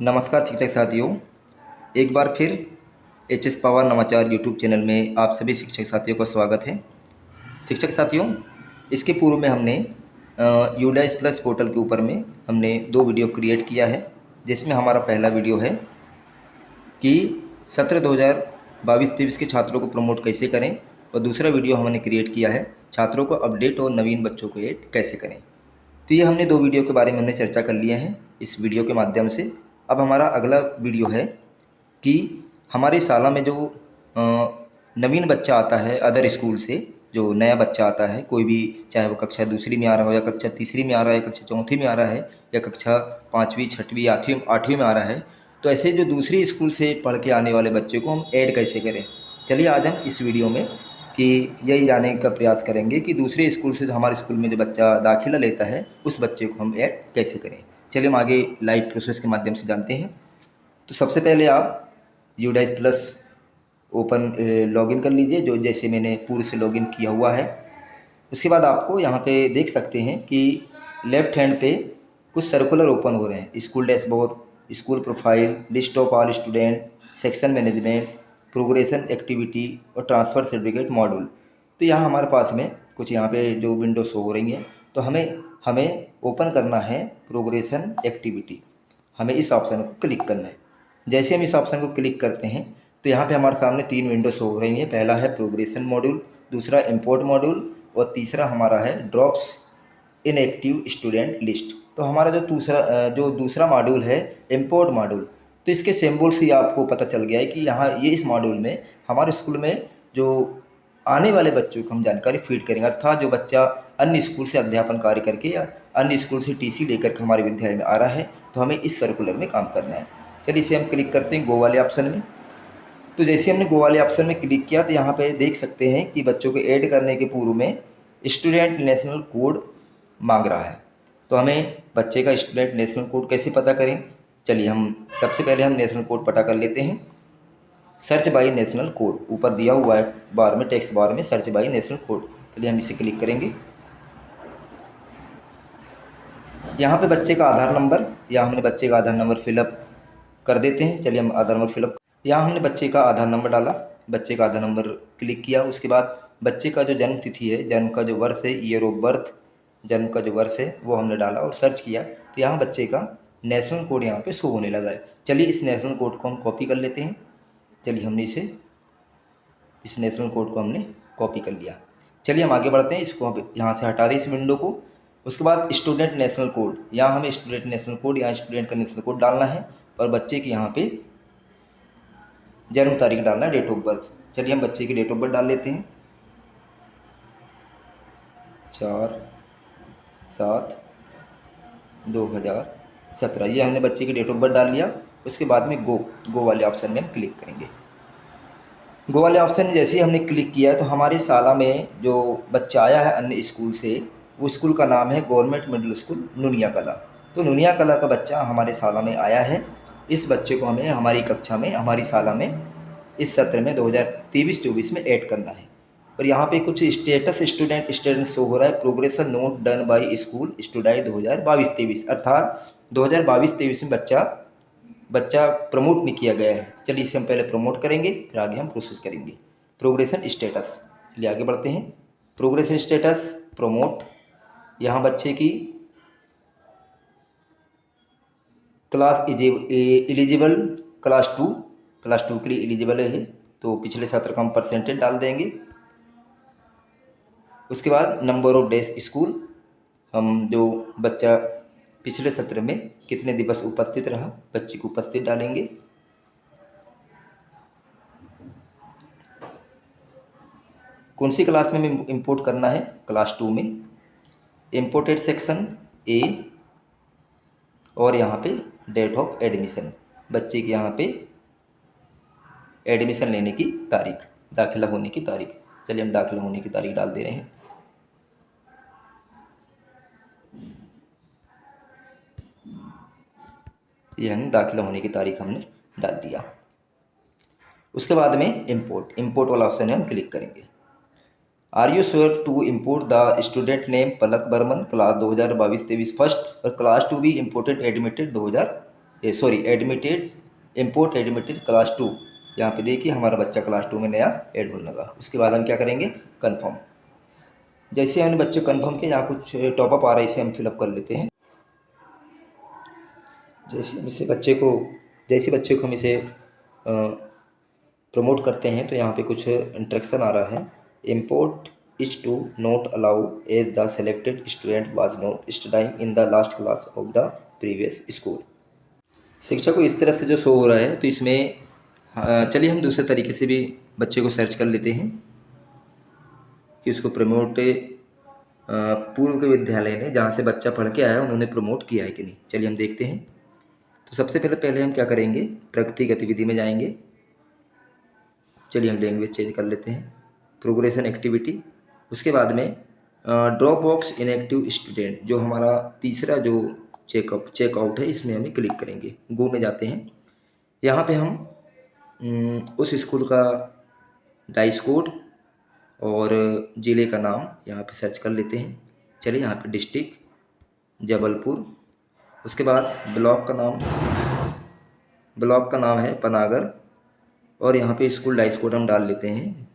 नमस्कार शिक्षक साथियों। एक बार फिर एच.एस. पवार नवाचार यूट्यूब चैनल में आप सभी शिक्षक साथियों का स्वागत है। शिक्षक साथियों, इसके पूर्व में हमने यूडाइस प्लस पोर्टल के ऊपर में हमने 2 वीडियो क्रिएट किया है, जिसमें हमारा पहला वीडियो है कि सत्र 2022-23 के छात्रों को प्रमोट कैसे करें, और दूसरा वीडियो हमने क्रिएट किया है छात्रों को अपडेट और नवीन बच्चों को ऐड कैसे करें। तो ये हमने 2 वीडियो के बारे में हमने चर्चा कर लिए हैं इस वीडियो के माध्यम से। अब हमारा अगला वीडियो है कि हमारी शाला में जो नवीन बच्चा आता है अदर स्कूल से, जो नया बच्चा आता है, कोई भी, चाहे वो कक्षा दूसरी में आ रहा हो या कक्षा तीसरी में आ रहा है या कक्षा चौथी में आ रहा है या कक्षा पाँचवीं छठवीं आठवीं में आ रहा है, तो ऐसे जो दूसरी स्कूल से पढ़ के आने वाले बच्चे को हम ऐड कैसे करें। चलिए आज हम इस वीडियो में कि यही जानने का प्रयास करेंगे कि दूसरे स्कूल से जो हमारे स्कूल में जो बच्चा दाखिला लेता है उस बच्चे को हम ऐड कैसे करें। चलिए हम आगे लाइव प्रोसेस के माध्यम से जानते हैं। तो सबसे पहले आप यूडाइस प्लस ओपन लॉगिन कर लीजिए, जो जैसे मैंने पूर्व से लॉगिन किया हुआ है। उसके बाद आपको यहाँ पे देख सकते हैं कि लेफ्ट हैंड पे कुछ सर्कुलर ओपन हो रहे हैं। School dashboard, school profile, list of all student, section management, progression activity और ट्रांसफ़र सर्टिफिकेट मॉड्यूल। तो यहाँ हमारे पास में कुछ यहाँ पे जो विंडो शो हो रही हैं, तो हमें हमें ओपन करना है प्रोग्रेशन एक्टिविटी। हमें इस ऑप्शन को क्लिक करना है। जैसे हम इस ऑप्शन को क्लिक करते हैं तो यहाँ पे हमारे सामने 3 विंडो शो हो रही हैं। पहला है प्रोग्रेशन मॉड्यूल, दूसरा इंपोर्ट मॉड्यूल और तीसरा हमारा है ड्रॉप्स इनएक्टिव स्टूडेंट लिस्ट। तो हमारा जो दूसरा मॉड्यूल है इंपोर्ट मॉड्यूल, तो इसके सिंबल से आपको पता चल गया है कि यहाँ ये इस मॉड्यूल में हमारे स्कूल में जो आने वाले बच्चों को हम जानकारी फीड करेंगे, अर्थात जो बच्चा अन्य स्कूल से अध्यापन कार्य करके या अन्य स्कूल से टीसी लेकर के हमारे विद्यालय में आ रहा है, तो हमें इस सर्कुलर में काम करना है। चलिए इसे हम क्लिक करते हैं गो वाले ऑप्शन में। तो जैसे हमने गो वाले ऑप्शन में क्लिक किया तो यहाँ पे देख सकते हैं कि बच्चों को ऐड करने के पूर्व में स्टूडेंट नेशनल कोड मांग रहा है। तो हमें बच्चे का स्टूडेंट नेशनल कोड कैसे पता करें। चलिए हम सबसे पहले हम नेशनल कोड पता कर लेते हैं। सर्च बाई नेशनल कोड ऊपर दिया हुआ है बार में, टेक्स्ट बार में सर्च बाई नेशनल कोड। चलिए हम इसे क्लिक करेंगे। यहाँ पे बच्चे का आधार नंबर, या हमने बच्चे का आधार नंबर फिलअप कर देते हैं। चलिए हम आधार नंबर फिलअप, यहाँ हमने बच्चे का आधार नंबर डाला, बच्चे का आधार नंबर क्लिक किया। उसके बाद बच्चे का जो जन्म तिथि है, जन्म का जो वर्ष है, ईयर ऑफ बर्थ, जन्म का जो वर्ष है वो हमने डाला और सर्च किया। तो यहाँ बच्चे का नेशनल कोड यहाँ पे शो होने लगा है। चलिए इस नेशनल कोड को हम कॉपी कर लेते हैं। चलिए हमने इस नेशनल कोड को हमने कॉपी कर लिया। चलिए हम आगे बढ़ते हैं। इसको हम यहाँ से हटा दें इस विंडो को। उसके बाद स्टूडेंट नेशनल कोड, यहाँ हमें स्टूडेंट नेशनल कोड, यहाँ स्टूडेंट का नेशनल कोड डालना है और बच्चे की यहाँ पे जन्म तारीख डालना है, डेट ऑफ बर्थ। चलिए हम बच्चे की डेट ऑफ बर्थ डाल लेते हैं, 4/7/2017। ये हमने बच्चे की डेट ऑफ बर्थ डाल लिया। उसके बाद में गो वाले ऑप्शन में हम क्लिक करेंगे। गो वाले ऑप्शन में जैसे ही हमने क्लिक किया तो हमारे शाला में जो बच्चा आया है अन्य स्कूल से, वो स्कूल का नाम है गवर्नमेंट मिडिल स्कूल नुनिया कला। तो नुनिया कला का बच्चा हमारे शाला में आया है। इस बच्चे को हमें हमारी कक्षा में, हमारी शाला में इस सत्र में 2023-24 में ऐड करना है। और यहाँ पे कुछ स्टेटस स्टूडेंट शो हो रहा है, progression note done by school student 2022-23, अर्थात 2022-23 में बच्चा प्रमोट नहीं किया गया है। चलिए इसे हम पहले प्रमोट करेंगे, फिर आगे हम प्रोसेस करेंगे। प्रोग्रेशन स्टेटस, चलिए आगे बढ़ते हैं। प्रोग्रेशन स्टेटस प्रमोट, यहाँ बच्चे की क्लास एलिजिबल क्लास टू के लिए एलिजिबल है, तो पिछले सत्र का हम परसेंटेज डाल देंगे। उसके बाद नंबर ऑफ डेज स्कूल, हम जो बच्चा पिछले सत्र में कितने दिवस उपस्थित रहा, बच्चे को उपस्थित डालेंगे। कौन सी क्लास में इंपोर्ट करना है, क्लास 2 में। इंपोर्टेड सेक्शन ए, और यहाँ पे डेट ऑफ एडमिशन, बच्चे की यहाँ पे एडमिशन लेने की तारीख, दाखिला होने की तारीख। चलिए हम दाखिला होने की तारीख डाल दे रहे हैं। ये हमने दाखिला होने की तारीख हमने डाल दिया। उसके बाद में इंपोर्ट वाला ऑप्शन है, हम क्लिक करेंगे। Are you sure to import the student name Palak Barman, class 2022-23 first, और क्लास 2 भी imported admitted 2023। Admitted, import admitted class 2। यहाँ पे देखिए हमारा बच्चा क्लास 2 में नया ऐड होने लगा। उसके बाद हम क्या करेंगे, कन्फर्म। जैसे हमने बच्चे कन्फर्म किया, यहाँ कुछ टॉपअप आ रहा है, इसे हम फिलअप कर लेते हैं। जैसे बच्चे को हम इसे प्रमोट करते हैं तो यहाँ पे कुछ इंस्ट्रक्शन आ रहा है। Import is to not allow as the selected student was not studying in the last class of the previous school. शिक्षक को इस तरह से जो शो हो रहा है, तो इसमें चलिए हम दूसरे तरीके से भी बच्चे को सर्च कर लेते हैं कि उसको प्रमोट पूर्व के विद्यालय ने जहाँ से बच्चा पढ़ के आया उन्होंने प्रमोट किया है कि नहीं। चलिए हम देखते हैं। तो सबसे पहले हम क्या करेंगे, प्रगति गतिविधि में जाएंगे। चलिए हम लैंग्वेज चेंज कर लेते हैं, प्रोग्रेशन एक्टिविटी। उसके बाद में ड्रॉप बॉक्स इनएक्टिव स्टूडेंट, जो हमारा तीसरा जो चेकआउट है, इसमें हमें क्लिक करेंगे। गो में जाते हैं। यहाँ पे हम उस स्कूल का डाइस कोड और ज़िले का नाम यहाँ पे सर्च कर लेते हैं। चलिए यहाँ पे डिस्ट्रिक्ट जबलपुर। उसके बाद ब्लॉक का नाम है पनागर, और यहाँ पे स्कूल डाइस कोड हम डाल लेते हैं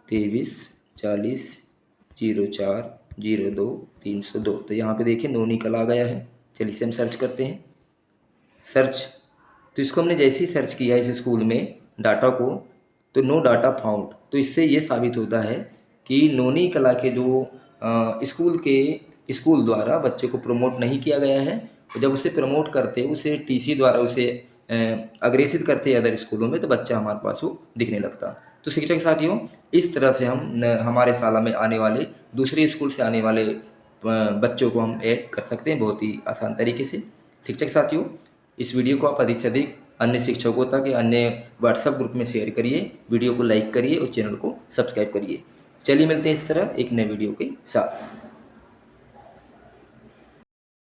2340402302। तो यहाँ पे देखिए नोनी कल आ गया है। चलिए इसे हम सर्च करते हैं। सर्च, तो इसको हमने जैसे ही सर्च किया इस स्कूल में डाटा को, तो नो डाटा फाउंड। तो इससे ये साबित होता है कि नोनी कला के जो स्कूल द्वारा बच्चे को प्रमोट नहीं किया गया है। तो जब उसे प्रमोट करते, उसे टीसी द्वारा उसे अग्रेसित करते अदर स्कूलों में, तो बच्चा हमारे पास वो दिखने लगता। तो शिक्षक साथियों, इस तरह से हम हमारे शाला में आने वाले, दूसरे स्कूल से आने वाले बच्चों को हम ऐड कर सकते हैं बहुत ही आसान तरीके से। शिक्षक साथियों, इस वीडियो को आप अधिक से अधिक अन्य शिक्षकों तक या अन्य व्हाट्सएप ग्रुप में शेयर करिए, वीडियो को लाइक करिए और चैनल को सब्सक्राइब करिए। चलिए मिलते हैं इस तरह एक नए वीडियो के साथ।